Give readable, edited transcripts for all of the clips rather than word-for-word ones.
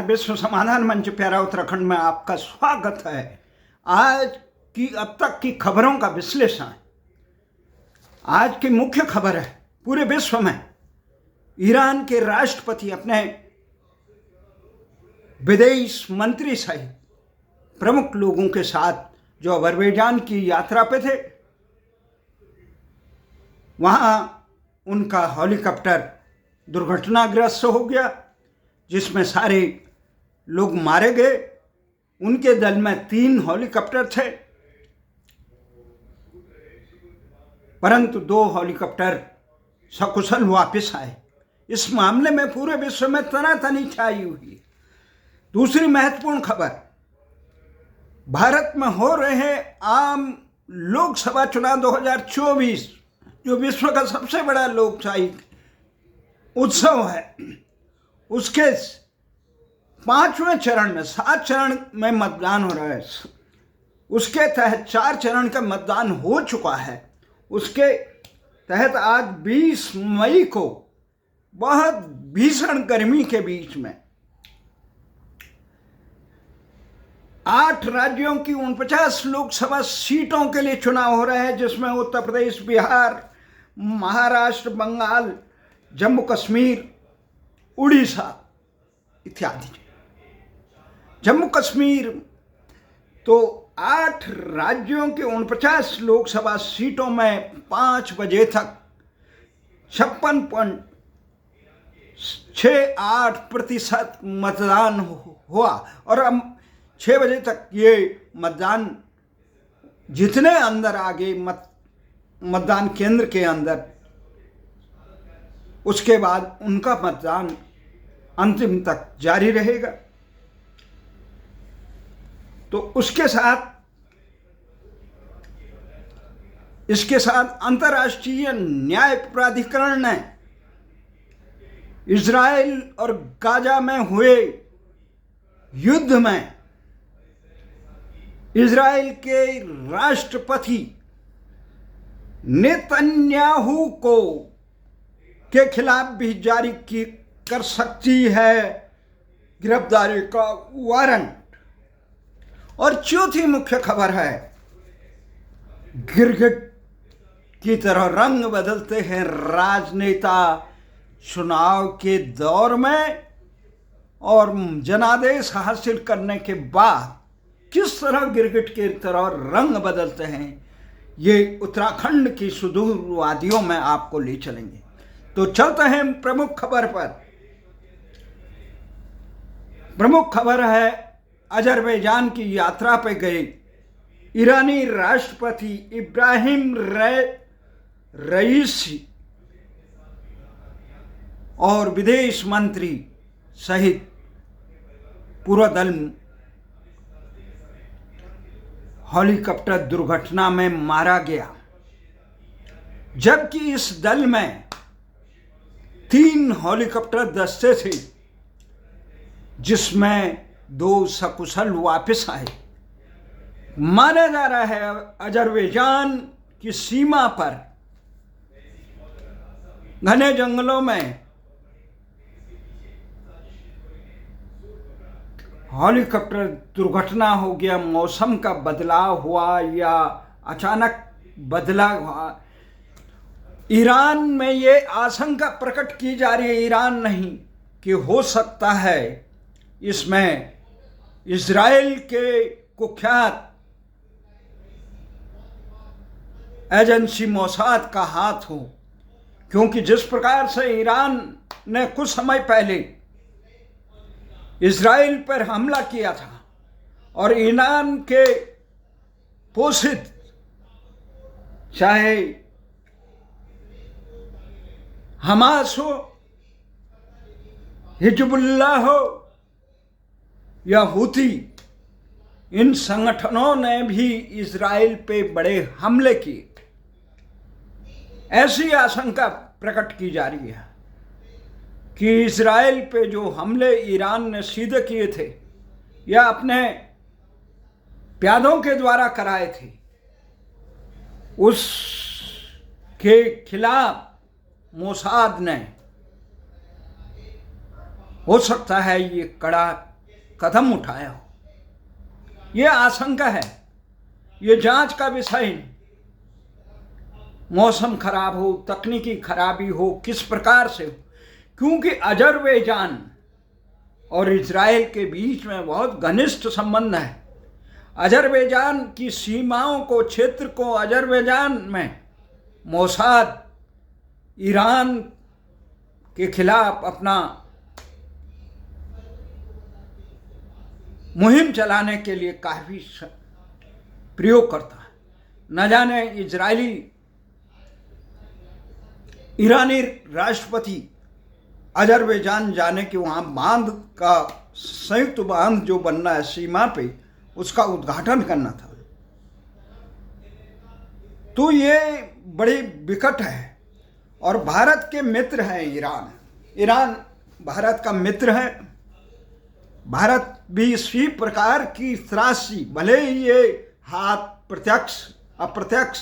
विश्व समाधान मंच प्यारा उत्तराखंड में आपका स्वागत है। आज की अब तक की खबरों का विश्लेषण। आज की मुख्य खबर है, पूरे विश्व में ईरान के राष्ट्रपति अपने विदेश मंत्री सहित प्रमुख लोगों के साथ जो अजरबैजान की यात्रा पे थे, वहाँ उनका हेलीकॉप्टर दुर्घटनाग्रस्त हो गया, जिसमें सारे लोग मारे गए। उनके दल में 3 हेलीकॉप्टर थे, परंतु 2 हेलीकॉप्टर सकुशल वापस आए। इस मामले में पूरे विश्व में तनातनी छाई हुई है। दूसरी महत्वपूर्ण खबर, भारत में हो रहे आम लोकसभा चुनाव 2024, जो विश्व का सबसे बड़ा लोकशाही उत्सव है, उसके 5वें चरण में 7 चरण में मतदान हो रहा है। उसके तहत 4 चरण का मतदान हो चुका है। उसके तहत आज 20 मई को बहुत भीषण गर्मी के बीच में 8 राज्यों की 49 लोकसभा सीटों के लिए चुनाव हो रहे हैं, जिसमें उत्तर प्रदेश, बिहार, महाराष्ट्र, बंगाल, जम्मू कश्मीर, उड़ीसा इत्यादि। जम्मू कश्मीर तो 8 राज्यों के 49 लोकसभा सीटों में 5 बजे तक 56.68% मतदान हुआ, और अब 6 बजे तक ये मतदान जितने अंदर आ गए मतदान केंद्र के अंदर, उसके बाद उनका मतदान अंतिम तक जारी रहेगा। तो इसके साथ अंतर्राष्ट्रीय न्याय प्राधिकरण ने इजराइल और गाजा में हुए युद्ध में इजराइल के राष्ट्रपति नेतन्याहू के खिलाफ भी जारी कर सकती है गिरफ्तारी का वारंट। और चौथी मुख्य खबर है, गिरगिट की तरह रंग बदलते हैं राजनेता चुनाव के दौर में, और जनादेश हासिल करने के बाद किस तरह गिरगिट की तरह रंग बदलते हैं, ये उत्तराखंड की सुदूर वादियों में आपको ले चलेंगे। तो चलते हैं प्रमुख खबर पर। प्रमुख खबर है, अजरबैजान की यात्रा पे गए ईरानी राष्ट्रपति इब्राहिम रईसी और विदेश मंत्री सहित पूरा दल हेलीकॉप्टर दुर्घटना में मारा गया, जबकि इस दल में 3 हेलीकॉप्टर दस्ते थे, जिसमें 2 सकुशल वापस आए। माना जा रहा है अजरबैजान की सीमा पर घने जंगलों में हेलीकॉप्टर दुर्घटना हो गया, मौसम का बदलाव हुआ या अचानक बदला हुआ। ईरान में ये आशंका प्रकट की जा रही है, ईरान नहीं, कि हो सकता है इसमें इजराइल के कुख्यात एजेंसी मोसाद का हाथ हो, क्योंकि जिस प्रकार से ईरान ने कुछ समय पहले इजराइल पर हमला किया था, और ईरान के पोषित चाहे हमास हो, हिजबुल्लाह हो या हूती, इन संगठनों ने भी इजराइल पे बड़े हमले किए। ऐसी आशंका प्रकट की जा रही है कि इजराइल पे जो हमले ईरान ने सीधे किए थे या अपने प्यादों के द्वारा कराए थे, उसके खिलाफ मोसाद ने हो सकता है ये कड़ा कदम उठाया हो। ये आशंका है, ये जांच का विषय नहीं। मौसम खराब हो, तकनीकी खराबी हो, किस प्रकार से हो, क्योंकि अजरबैजान और इजराइल के बीच में बहुत घनिष्ठ संबंध है। अजरबैजान की सीमाओं को, क्षेत्र को, अजरबैजान में मोसाद ईरान के खिलाफ अपना मुहिम चलाने के लिए काफी प्रयोग करता है। न जाने इजरायली ईरानी राष्ट्रपति अजरबैजान जाने कि वहाँ बांध का, संयुक्त बांध जो बनना है सीमा पे, उसका उद्घाटन करना था। तो ये बड़ी विकट है। और भारत के मित्र हैं ईरान। ईरान भारत का मित्र है। भारत भी इसी प्रकार की त्रासदी, भले ही ये हाथ प्रत्यक्ष अप्रत्यक्ष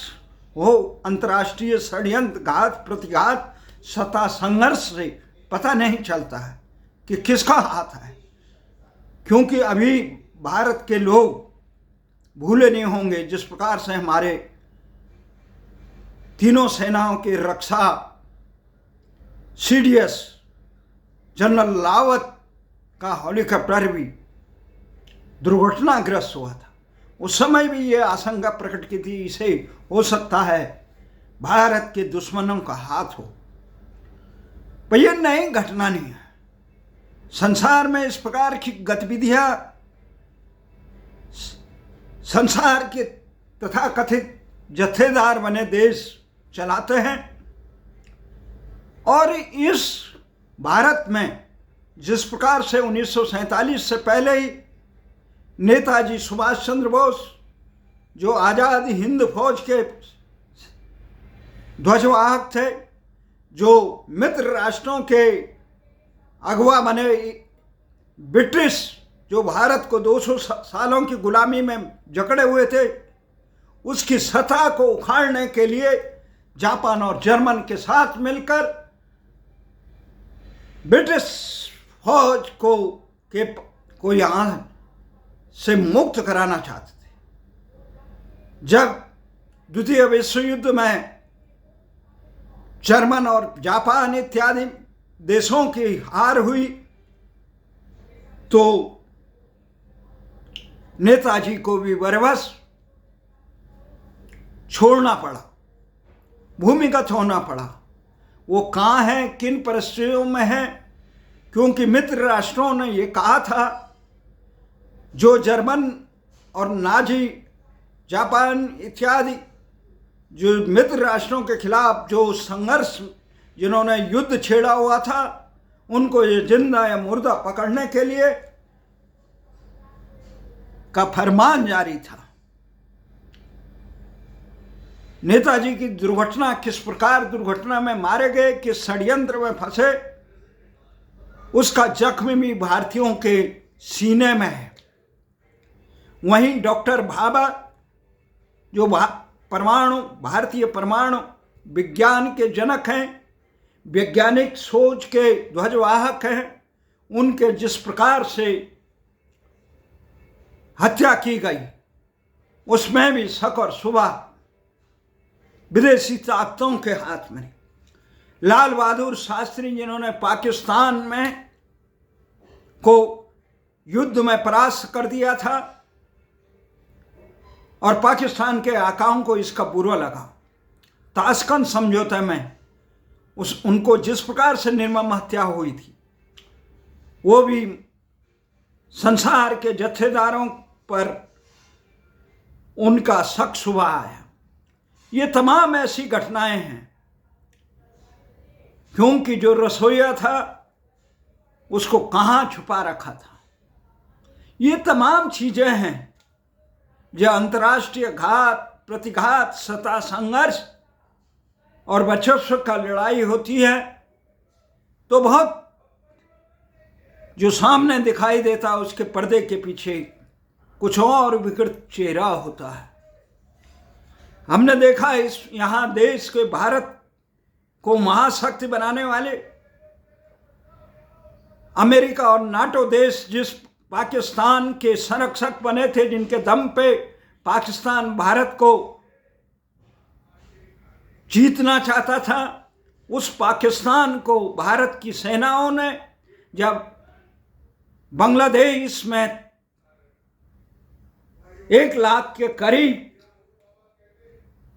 हो, अंतर्राष्ट्रीय षड्यंत्र, घात प्रतिघात, सत्ता संघर्ष से पता नहीं चलता है कि किसका हाथ है। क्योंकि अभी भारत के लोग भूले नहीं होंगे जिस प्रकार से हमारे तीनों सेनाओं की रक्षा सीडीएस जनरल रावत का हेलीकॉप्टर भी दुर्घटनाग्रस्त हुआ था। उस समय भी ये आशंका प्रकट की थी, इसे हो सकता है भारत के दुश्मनों का हाथ हो। पर यह नई घटना नहीं है। संसार में इस प्रकार की गतिविधियां संसार के तथाकथित जत्थेदार बने देश चलाते हैं। और इस भारत में जिस प्रकार से 1947 से पहले ही नेताजी सुभाष चंद्र बोस, जो आज़ाद हिंद फौज के ध्वजवाहक थे, जो मित्र राष्ट्रों के अगुवा बने, ब्रिटिश जो भारत को 200 सालों की गुलामी में जकड़े हुए थे, उसकी सत्ता को उखाड़ने के लिए जापान और जर्मन के साथ मिलकर ब्रिटिश फौज को यहाँ से मुक्त कराना चाहते थे। जब द्वितीय विश्व युद्ध में जर्मन और जापान इत्यादि देशों की हार हुई तो नेताजी को भी बरबस छोड़ना पड़ा, भूमिगत होना पड़ा। वो कहाँ है, किन परिस्थितियों में है? क्योंकि मित्र राष्ट्रों ने ये कहा था, जो जर्मन और नाजी जापान इत्यादि जो मित्र राष्ट्रों के खिलाफ जो संघर्ष, जिन्होंने युद्ध छेड़ा हुआ था, उनको ये जिंदा या मुर्दा पकड़ने के लिए का फरमान जारी था। नेताजी की दुर्घटना, किस प्रकार दुर्घटना में मारे गए, किस षड्यंत्र में फंसे, उसका जख्म भी भारतीयों के सीने में है। वहीं डॉक्टर भाभा, जो भारतीय परमाणु विज्ञान के जनक हैं, वैज्ञानिक सोच के ध्वजवाहक हैं, उनके जिस प्रकार से हत्या की गई, उसमें भी शक और शुबा विदेशी ताकतों के हाथ में। लाल बहादुर शास्त्री, जिन्होंने पाकिस्तान में को युद्ध में परास्त कर दिया था और पाकिस्तान के आकाओं को इसका बुरा लगा। ताशकंद समझौते में उनको जिस प्रकार से निर्मम हत्या हुई थी, वो भी संसार के जत्थेदारों पर उनका शक शुबा आया। ये तमाम ऐसी घटनाएं हैं, क्योंकि जो रसोइया था उसको कहाँ छुपा रखा था। ये तमाम चीजें हैं जो अंतर्राष्ट्रीय घात प्रतिघात, सत्ता संघर्ष और वर्चस्व का लड़ाई होती है तो बहुत जो सामने दिखाई देता है उसके पर्दे के पीछे कुछ और विकृत चेहरा होता है। हमने देखा इस यहाँ देश के भारत को महाशक्ति बनाने वाले अमेरिका और नाटो देश जिस पाकिस्तान के संरक्षक बने थे, जिनके दम पे पाकिस्तान भारत को जीतना चाहता था। उस पाकिस्तान को भारत की सेनाओं ने जब बांग्लादेश में 1 लाख के करीब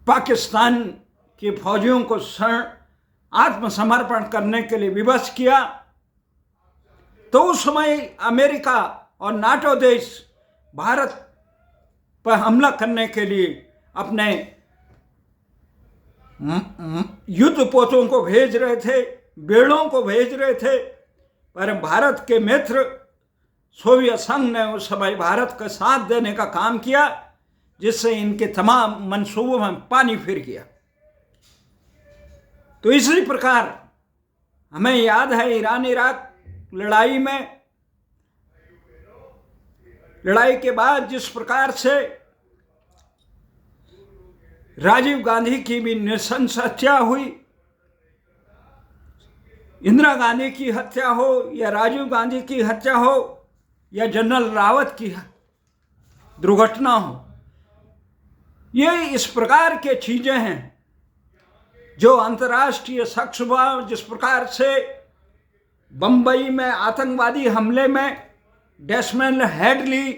पाकिस्तान के फौजियों को आत्मसमर्पण करने के लिए विवश किया, तो उस समय अमेरिका और नाटो देश भारत पर हमला करने के लिए अपने युद्धपोतों को भेज रहे थे, बेड़ों को भेज रहे थे, पर भारत के मित्र सोवियत संघ ने उस समय भारत का साथ देने का काम किया, जिससे इनके तमाम मंसूबों में पानी फिर गया। तो इसी प्रकार हमें याद है ईरान इराक लड़ाई के बाद जिस प्रकार से राजीव गांधी की भी नृशंस हत्या हुई, इंदिरा गांधी की हत्या हो या राजीव गांधी की हत्या हो या जनरल रावत की दुर्घटना हो, ये इस प्रकार के चीजें हैं जो अंतर्राष्ट्रीय शख्स हुआ। जिस प्रकार से बंबई में आतंकवादी हमले में डेसमंड हेडली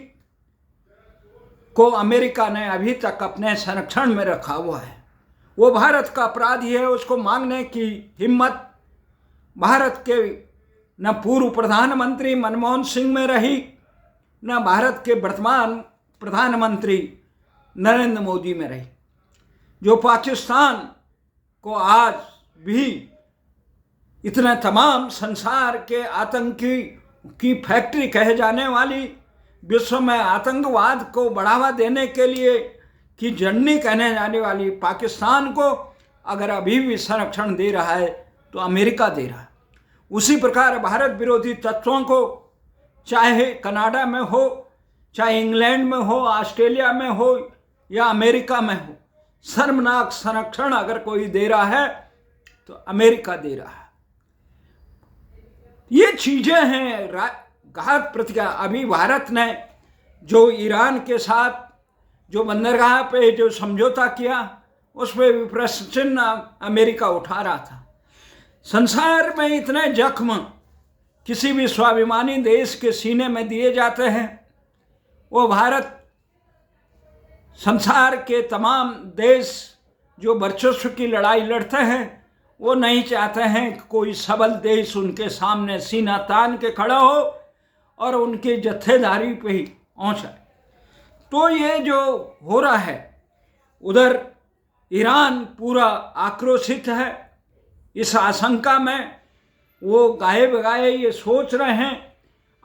को अमेरिका ने अभी तक अपने संरक्षण में रखा हुआ है, वो भारत का अपराधी है। उसको मांगने की हिम्मत भारत के न पूर्व प्रधानमंत्री मनमोहन सिंह में रही, न भारत के वर्तमान प्रधानमंत्री नरेंद्र मोदी में रही, जो पाकिस्तान को आज भी इतने तमाम संसार के आतंकी की फैक्ट्री कहे जाने वाली, विश्व में आतंकवाद को बढ़ावा देने के लिए की जननी कहने जाने वाली पाकिस्तान को अगर अभी भी संरक्षण दे रहा है तो अमेरिका दे रहा है। उसी प्रकार भारत विरोधी तत्वों को चाहे कनाडा में हो, चाहे इंग्लैंड में हो, ऑस्ट्रेलिया में हो या अमेरिका में हो, शर्मनाक संरक्षण अगर कोई दे रहा है तो अमेरिका दे रहा है। ये चीजें हैं घात प्रतिक्रिया। अभी भारत ने जो ईरान के साथ जो बंदरगाह पे जो समझौता किया, उस पर भी प्रश्न चिन्ह अमेरिका उठा रहा था। संसार में इतने जख्म किसी भी स्वाभिमानी देश के सीने में दिए जाते हैं, वो भारत संसार के तमाम देश जो वर्चस्व की लड़ाई लड़ते हैं, वो नहीं चाहते हैं कि कोई सबल देश उनके सामने सीना तान के खड़ा हो और उनकी जत्थेदारी पे ही पहुँचाए। तो ये जो हो रहा है, उधर ईरान पूरा आक्रोशित है। इस आशंका में वो गाए बगाए ये सोच रहे हैं,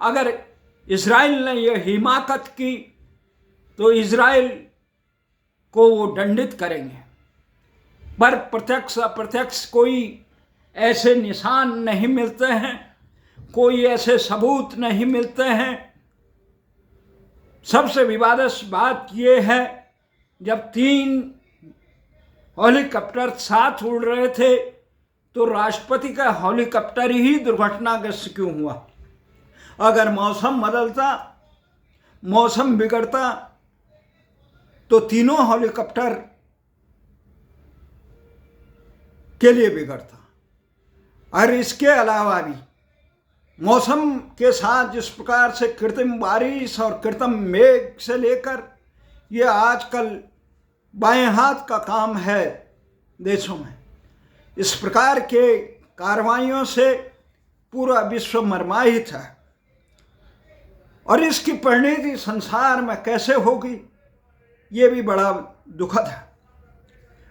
अगर इजराइल ने ये हिमाकत की तो इजराइल को वो दंडित करेंगे, पर प्रत्यक्ष अप्रत्यक्ष कोई ऐसे निशान नहीं मिलते हैं, कोई ऐसे सबूत नहीं मिलते हैं। सबसे विवादास्पद बात ये है, जब 3 हेलीकॉप्टर साथ उड़ रहे थे तो राष्ट्रपति का हेलीकॉप्टर ही दुर्घटनाग्रस्त क्यों हुआ? अगर मौसम बदलता, मौसम बिगड़ता तो तीनों हेलीकॉप्टर के लिए बिगड़ता। और इसके अलावा भी मौसम के साथ जिस प्रकार से कृत्रिम बारिश और कृत्रिम मेघ से लेकर ये आजकल बाएं हाथ का काम है देशों में, इस प्रकार के कार्रवाइयों से पूरा विश्व मर्माहित है। और इसकी परिणति संसार में कैसे होगी, ये भी बड़ा दुखद है।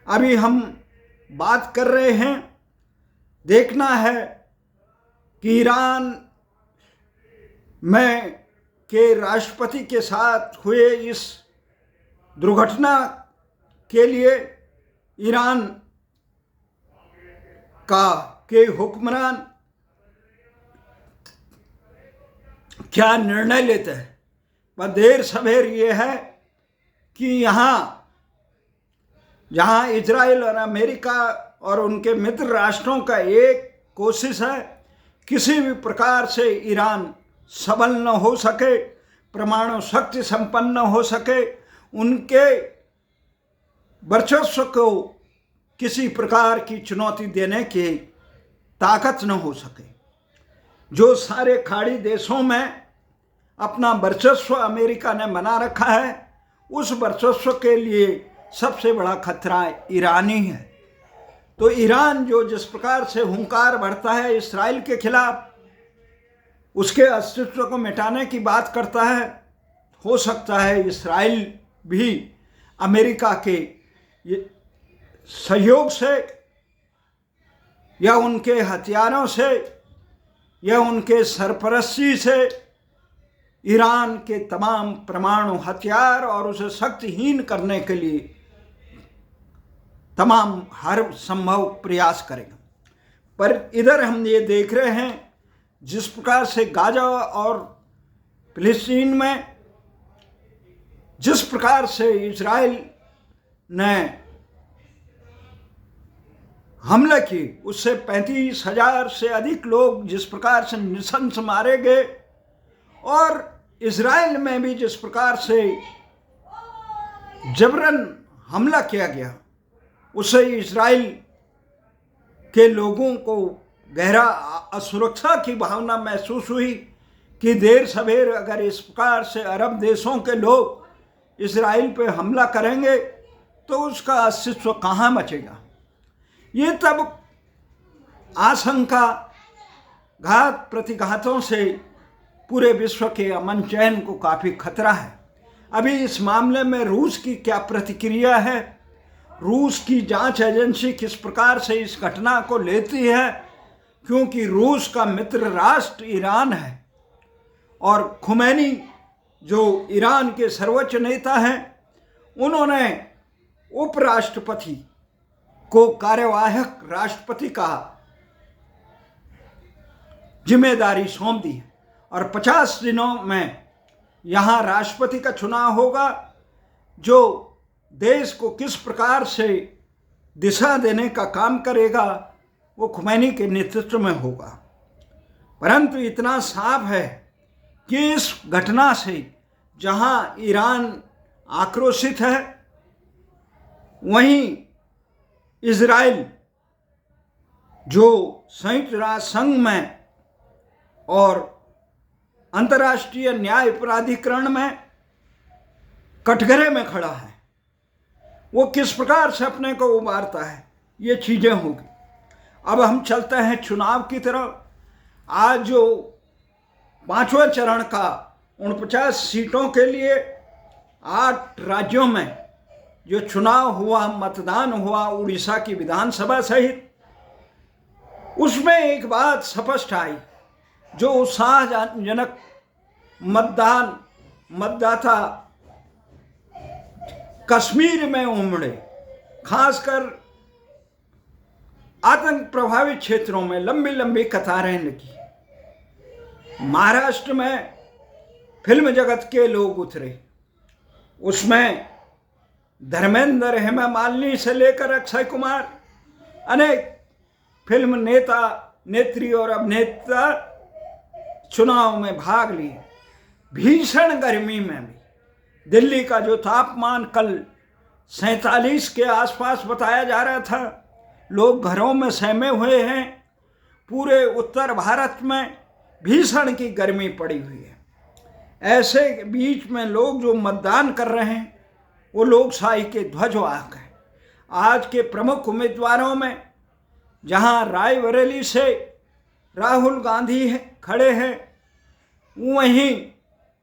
अभी हम बात कर रहे हैं, देखना है कि ईरान में के राष्ट्रपति के साथ हुए इस दुर्घटना के लिए ईरान के हुक्मरान क्या निर्णय लेते हैं। पर देर सवेर ये है कि जहाँ इजराइल और अमेरिका और उनके मित्र राष्ट्रों का एक कोशिश है किसी भी प्रकार से ईरान सबल न हो सके, परमाणु शक्ति संपन्न हो सके, उनके वर्चस्व को किसी प्रकार की चुनौती देने की ताकत न हो सके। जो सारे खाड़ी देशों में अपना वर्चस्व अमेरिका ने बना रखा है, उस वर्चस्व के लिए सबसे बड़ा खतरा ईरानी है। तो ईरान जो जिस प्रकार से हुंकार बढ़ता है इस्राइल के खिलाफ, उसके अस्तित्व को मिटाने की बात करता है, हो सकता है इस्राइल भी अमेरिका के सहयोग से या उनके हथियारों से या उनके सरपरस्ती से ईरान के तमाम परमाणु हथियार और उसे शक्तिहीन करने के लिए तमाम हर संभव प्रयास करेगा। पर इधर हम ये देख रहे हैं जिस प्रकार से गाजा और फिलिस्तीन में जिस प्रकार से इजराइल ने हमला की, उससे 35,000 से अधिक लोग जिस प्रकार से नृशंस मारे गए, और इजराइल में भी जिस प्रकार से जबरन हमला किया गया, उससे इजराइल के लोगों को गहरा असुरक्षा की भावना महसूस हुई कि देर सवेर अगर इस प्रकार से अरब देशों के लोग इजराइल पे हमला करेंगे तो उसका अस्तित्व कहाँ बचेगा। ये तब आशंका घात प्रतिघातों से पूरे विश्व के अमन चैन को काफ़ी खतरा है। अभी इस मामले में रूस की क्या प्रतिक्रिया है, रूस की जांच एजेंसी किस प्रकार से इस घटना को लेती है, क्योंकि रूस का मित्र राष्ट्र ईरान है और खुमैनी जो ईरान के सर्वोच्च नेता हैं, उन्होंने उपराष्ट्रपति को कार्यवाहक राष्ट्रपति का जिम्मेदारी सौंप दी है और 50 दिनों में यहाँ राष्ट्रपति का चुनाव होगा, जो देश को किस प्रकार से दिशा देने का काम करेगा वो खुमैनी के नेतृत्व में होगा। परंतु इतना साफ है कि इस घटना से जहाँ ईरान आक्रोशित है, वहीं इजराइल जो संयुक्त राष्ट्र संघ में और अंतर्राष्ट्रीय न्याय प्राधिकरण में कटघरे में खड़ा है, वो किस प्रकार से अपने को उबारता है, ये चीज़ें होगी। अब हम चलते हैं चुनाव की तरफ। आज जो 5वें चरण का 49 सीटों के लिए 8 राज्यों में जो चुनाव हुआ, मतदान हुआ उड़ीसा की विधानसभा सहित, उसमें एक बात स्पष्ट आई, जो उत्साहजनक मतदाता कश्मीर में उमड़े, खासकर आतंक प्रभावित क्षेत्रों में लंबी लंबी कतारें लगी। महाराष्ट्र में फिल्म जगत के लोग उतरे, उसमें धर्मेंद्र, हेमा मालिनी से लेकर अक्षय कुमार, अनेक फिल्म नेता नेत्री और अभिनेता चुनाव में भाग लिए। भीषण गर्मी में भी दिल्ली का जो तापमान कल 47 के आसपास बताया जा रहा था, लोग घरों में सहमे हुए हैं। पूरे उत्तर भारत में भीषण की गर्मी पड़ी हुई है। ऐसे बीच में लोग जो मतदान कर रहे हैं वो लोकशाही के ध्वजवाहक हैं। आज के प्रमुख उम्मीदवारों में जहां रायबरेली से राहुल गांधी खड़े हैं, वहीं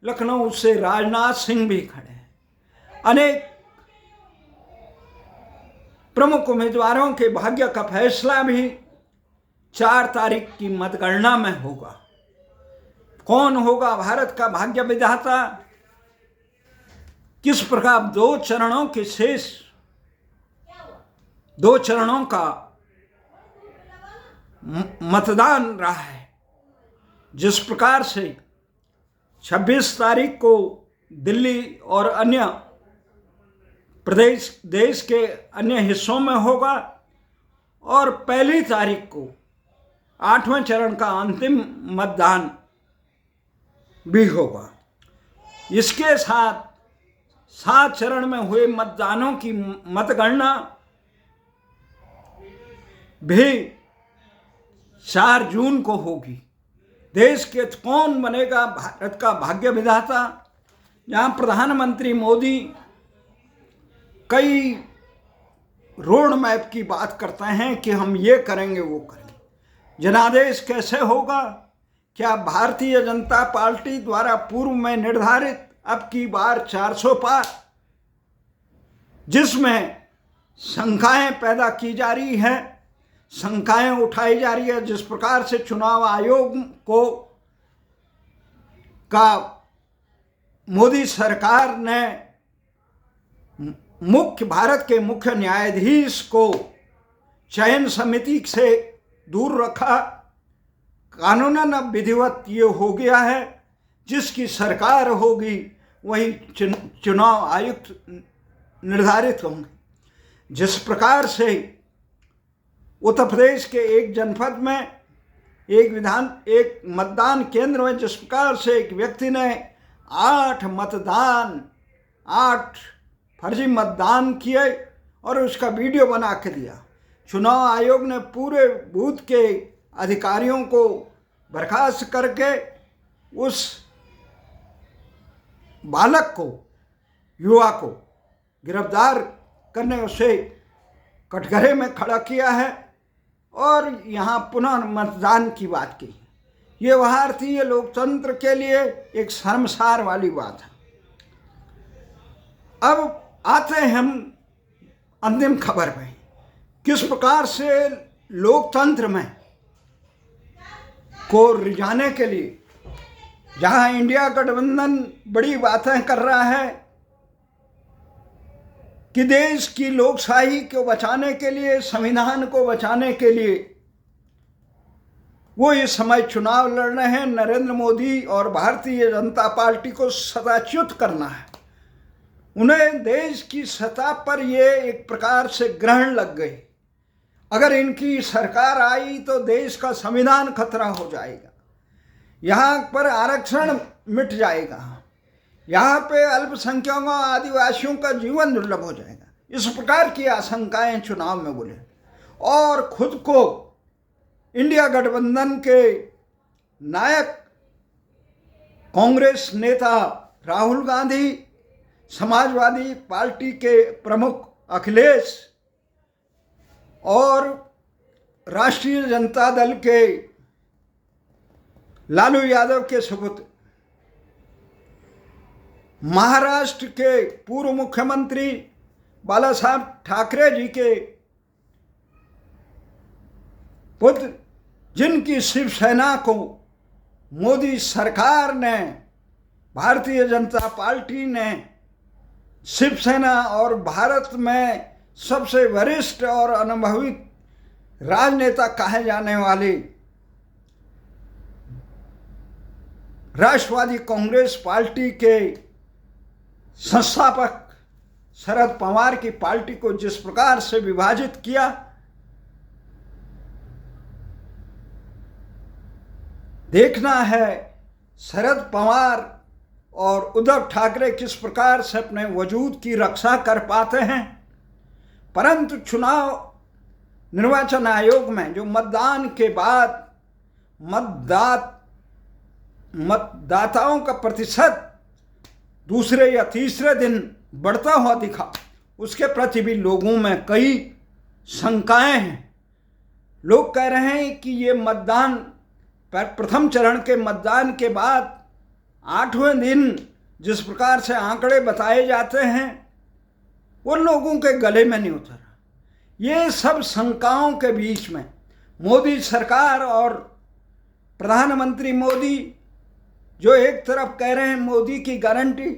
लखनऊ से राजनाथ सिंह भी खड़े हैं। अनेक प्रमुख उम्मीदवारों के भाग्य का फैसला भी 4 तारीख की मतगणना में होगा। कौन होगा भारत का भाग्य विधाता, किस प्रकार 2 चरणों के शेष 2 चरणों का मतदान रहा है। जिस प्रकार से 26 तारीख को दिल्ली और अन्य प्रदेश देश के अन्य हिस्सों में होगा और 1 तारीख को 8वें चरण का अंतिम मतदान भी होगा। इसके साथ 7 चरण में हुए मतदानों की मतगणना भी 4 जून को होगी। देश के कौन बनेगा भारत का भाग्य विधाता, जहां प्रधानमंत्री मोदी कई रोड मैप की बात करते हैं कि हम ये करेंगे वो करेंगे। जनादेश कैसे होगा? क्या भारतीय जनता पार्टी द्वारा पूर्व में निर्धारित अब की बार 400 पार, जिसमें शंकाएं पैदा की जा रही है, शंकाएं उठाई जा रही है, जिस प्रकार से चुनाव आयोग को का मोदी सरकार ने भारत के मुख्य न्यायाधीश को चयन समिति से दूर रखा। कानूनन अब विधिवत ये हो गया है, जिसकी सरकार होगी वही चुनाव आयुक्त निर्धारित होंगे। जिस प्रकार से उत्तर प्रदेश के एक जनपद में एक मतदान केंद्र में जिस प्रकार से एक व्यक्ति ने 8 फर्जी मतदान किए और उसका वीडियो बना के दिया, चुनाव आयोग ने पूरे बूथ के अधिकारियों को बर्खास्त करके उस बालक को, युवा को गिरफ्तार करने उसे कटघरे में खड़ा किया है और यहाँ पुनः मतदान की बात की। ये भारतीय लोकतंत्र के लिए एक शर्मसार वाली बात है। अब आते हैं हम अंतिम खबर में, किस प्रकार से लोकतंत्र में को रिझाने के लिए, जहां इंडिया गठबंधन बड़ी बातें कर रहा है कि देश की लोकशाही को बचाने के लिए, संविधान को बचाने के लिए वो इस समय चुनाव लड़ रहे हैं। नरेंद्र मोदी और भारतीय जनता पार्टी को सदाच्युत करना है। उन्हें देश की सतह पर ये एक प्रकार से ग्रहण लग गई, अगर इनकी सरकार आई तो देश का संविधान खतरा हो जाएगा, यहाँ पर आरक्षण मिट जाएगा, यहाँ पे अल्पसंख्यकों आदिवासियों का जीवन दुर्लभ हो जाएगा। इस प्रकार की आशंकाएं चुनाव में बोले और खुद को इंडिया गठबंधन के नायक कांग्रेस नेता राहुल गांधी, समाजवादी पार्टी के प्रमुख अखिलेश और राष्ट्रीय जनता दल के लालू यादव के सुपुत्र, महाराष्ट्र के पूर्व मुख्यमंत्री बाला साहब ठाकरे जी के पुत्र, जिनकी शिवसेना को मोदी सरकार ने, भारतीय जनता पार्टी ने शिवसेना और भारत में सबसे वरिष्ठ और अनुभवी राजनेता कहे जाने वाले राष्ट्रवादी कांग्रेस पार्टी के संस्थापक शरद पवार की पार्टी को जिस प्रकार से विभाजित किया, देखना है शरद पवार और उद्धव ठाकरे किस प्रकार से अपने वजूद की रक्षा कर पाते हैं। परंतु चुनाव निर्वाचन आयोग में जो मतदान के बाद मतदाताओं का प्रतिशत दूसरे या तीसरे दिन बढ़ता हुआ दिखा, उसके प्रति भी लोगों में कई शंकाएं हैं। लोग कह रहे हैं कि ये मतदान प्रथम चरण के मतदान के बाद 8वें दिन जिस प्रकार से आंकड़े बताए जाते हैं वो लोगों के गले में नहीं उतरा। ये सब शंकाओं के बीच में मोदी सरकार और प्रधानमंत्री मोदी जो एक तरफ कह रहे हैं मोदी की गारंटी,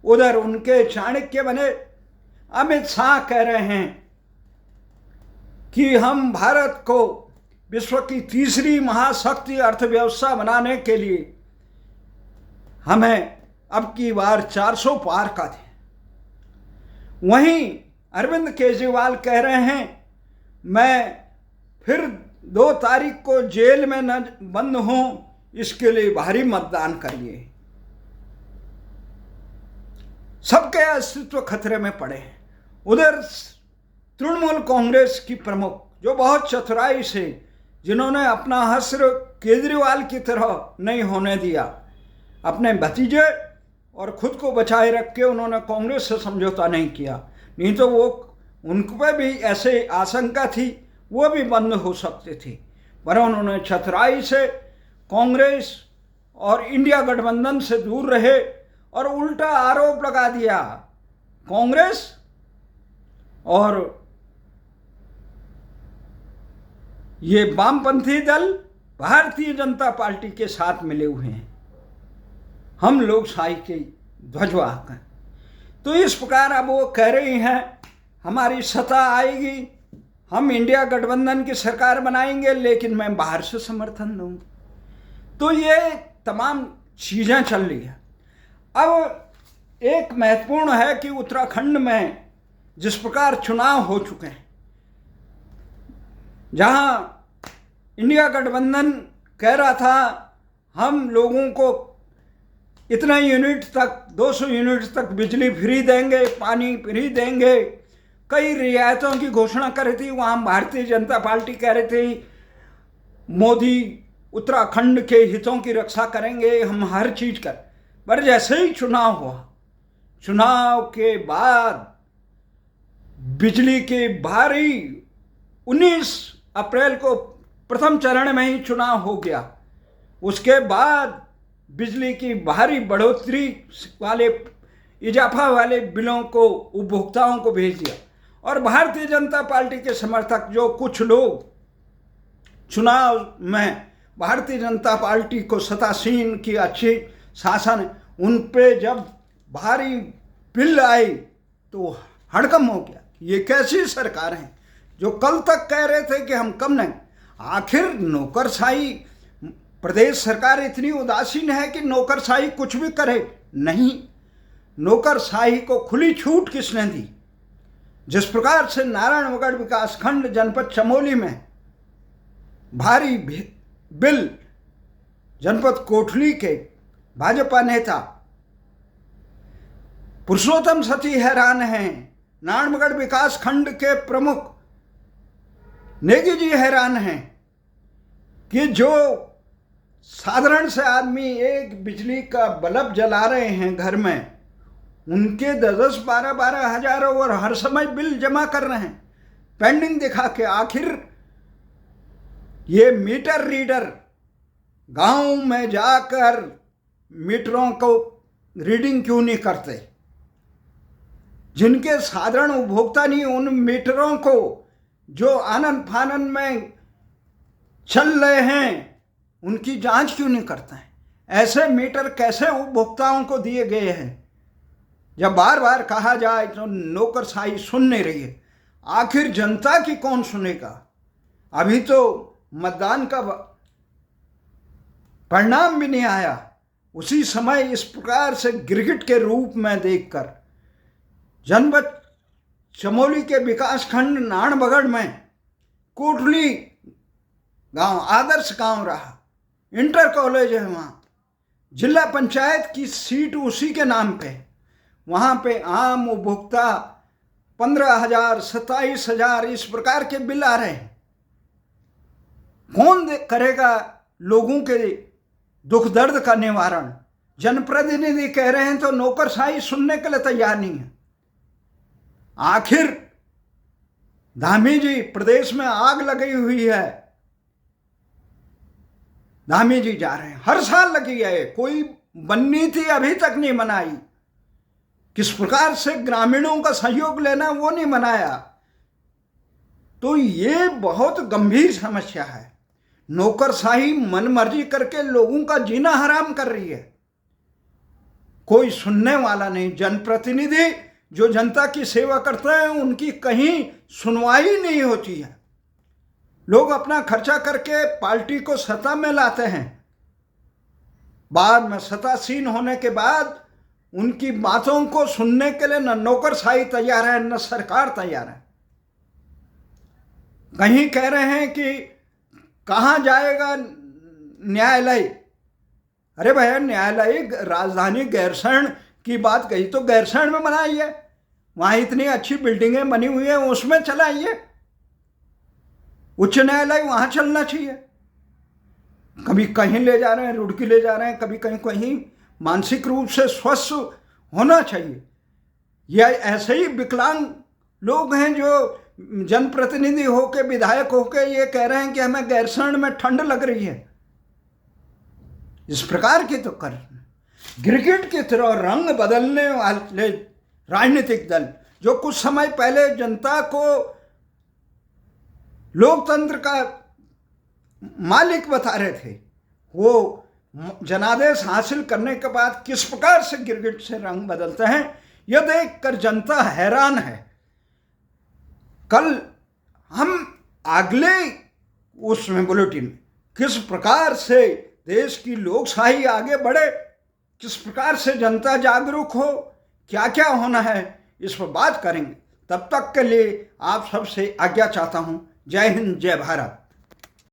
उधर उनके चाणक्य बने अमित शाह कह रहे हैं कि हम भारत को विश्व की तीसरी महाशक्ति अर्थव्यवस्था बनाने के लिए हमें अब की बार 400 पार का थे। वहीं अरविंद केजरीवाल कह रहे हैं मैं फिर 2 तारीख को जेल में न बंद हूँ, इसके लिए भारी मतदान करिए। सबके अस्तित्व खतरे में पड़े हैं। उधर तृणमूल कांग्रेस की प्रमुख, जो बहुत चतुराई से, जिन्होंने अपना हश्र केजरीवाल की तरह नहीं होने दिया, अपने भतीजे और खुद को बचाए रख के उन्होंने कांग्रेस से समझौता नहीं किया, नहीं तो वो उन पर भी ऐसे आशंका थी वो भी बंद हो सकते थे, पर उन्होंने चतुराई से कांग्रेस और इंडिया गठबंधन से दूर रहे और उल्टा आरोप लगा दिया कांग्रेस और ये वामपंथी दल भारतीय जनता पार्टी के साथ मिले हुए हैं, हम लोकशाही के ध्वजवाहक हैं। तो इस प्रकार अब वो कह रही हैं हमारी सत्ता आएगी, हम इंडिया गठबंधन की सरकार बनाएंगे, लेकिन मैं बाहर से समर्थन दूंगी। तो ये तमाम चीज़ें चल रही है। अब एक महत्वपूर्ण है कि उत्तराखंड में जिस प्रकार चुनाव हो चुके हैं, जहां इंडिया गठबंधन कह रहा था हम लोगों को इतना यूनिट तक, 200 यूनिट तक बिजली फ्री देंगे, पानी फ्री देंगे, कई रियायतों की घोषणा कर रही थी, वहाँ भारतीय जनता पार्टी कह रही थी मोदी उत्तराखंड के हितों की रक्षा करेंगे, हम हर चीज़ कर। पर जैसे ही चुनाव हुआ, चुनाव के बाद बिजली के भारी 19 अप्रैल को प्रथम चरण में ही चुनाव हो गया, उसके बाद बिजली की भारी बढ़ोतरी वाले, इजाफा वाले बिलों को उपभोक्ताओं को भेज दिया। और भारतीय जनता पार्टी के समर्थक जो कुछ लोग चुनाव में भारतीय जनता पार्टी को सत्तासीन की अच्छी शासन, उन पे जब भारी बिल आए तो हड़कंप हो गया। ये कैसी सरकार है जो कल तक कह रहे थे कि हम कम नहीं। आखिर नौकरशाही, प्रदेश सरकार इतनी उदासीन है कि नौकरशाही कुछ भी करे नहीं। नौकरशाही को खुली छूट किसने दी? जिस प्रकार से नारायणगढ़ विकासखंड जनपद चमोली में भारी बिल जनपद कोठली के भाजपा नेता पुरुषोत्तम सती हैरान हैं, नारायणगढ़ विकासखंड के प्रमुख नेगी जी हैरान हैं कि जो साधारण से आदमी एक बिजली का बल्ब जला रहे हैं घर में, उनके 10-10, 12-12 हजार और हर समय बिल जमा कर रहे हैं पेंडिंग दिखा के। आखिर ये मीटर रीडर गांव में जाकर मीटरों को रीडिंग क्यों नहीं करते? जिनके साधारण उपभोक्ता नहीं, उन मीटरों को जो आनन फानन में चल रहे हैं, उनकी जांच क्यों नहीं करते हैं? ऐसे मीटर कैसे उपभोक्ताओं को दिए गए हैं? जब बार बार कहा जाए तो नौकरशाही सुन नहीं रही है, आखिर जनता की कौन सुनेगा? अभी तो मतदान का परिणाम भी नहीं आया, उसी समय इस प्रकार से गिरगिट के रूप में देखकर जनपद चमोली के विकासखंड नारायणगढ़ में कोटली गांव आदर्श गांव रहा, इंटर कॉलेज है वहाँ, जिला पंचायत की सीट उसी के नाम पे, वहाँ पे आम उपभोक्ता 15,000, 27,000 इस प्रकार के बिल आ रहे हैं। कौन करेगा लोगों के दुख दर्द का निवारण? जनप्रतिनिधि कह रहे हैं तो नौकरशाही सुनने के लिए तैयार नहीं है। आखिर धामी जी, प्रदेश में आग लगी हुई है, धामी जी जा रहे हैं, हर साल लगी है, कोई बननी थी अभी तक नहीं बनाई। किस प्रकार से ग्रामीणों का सहयोग लेना वो नहीं बनाया। तो ये बहुत गंभीर समस्या है। नौकरशाही मनमर्जी करके लोगों का जीना हराम कर रही है, कोई सुनने वाला नहीं। जनप्रतिनिधि जो जनता की सेवा करते हैं उनकी कहीं सुनवाई नहीं होती है। लोग अपना खर्चा करके पार्टी को सत्ता में लाते हैं, बाद में सत्तासीन होने के बाद उनकी बातों को सुनने के लिए न नौकरशाही तैयार है न सरकार तैयार है। कहीं कह रहे हैं कि कहाँ जाएगा न्यायालय, अरे भैया, न्यायालयिक राजधानी गैरसैंण की बात कही तो गैरसैंण में बनाइए, वहां इतनी अच्छी बिल्डिंगें बनी हुई हैं, उसमें चलाइए। उच्च न्यायालय वहां चलना चाहिए। कभी कहीं ले जा रहे हैं, रुड़की ले जा रहे हैं, कभी कहीं कहीं। मानसिक रूप से स्वस्थ होना चाहिए। या ऐसे ही विकलांग लोग हैं जो जनप्रतिनिधि होके, विधायक होके ये कह रहे हैं कि हमें गैरसैंण में ठंड लग रही है। इस प्रकार की तो कर गिरगिट की तरह रंग बदलने वाले राजनीतिक दल, जो कुछ समय पहले जनता को लोकतंत्र का मालिक बता रहे थे, वो जनादेश हासिल करने के बाद किस प्रकार से गिरगिट से रंग बदलते हैं, यह देखकर जनता हैरान है। कल हम अगले उसमें बुलेटिन किस प्रकार से देश की लोकशाही आगे बढ़े, किस प्रकार से जनता जागरूक हो, क्या क्या होना है, इस पर बात करेंगे। तब तक के लिए आप सबसे आज्ञा चाहता हूं। जय हिंद, जय भारत।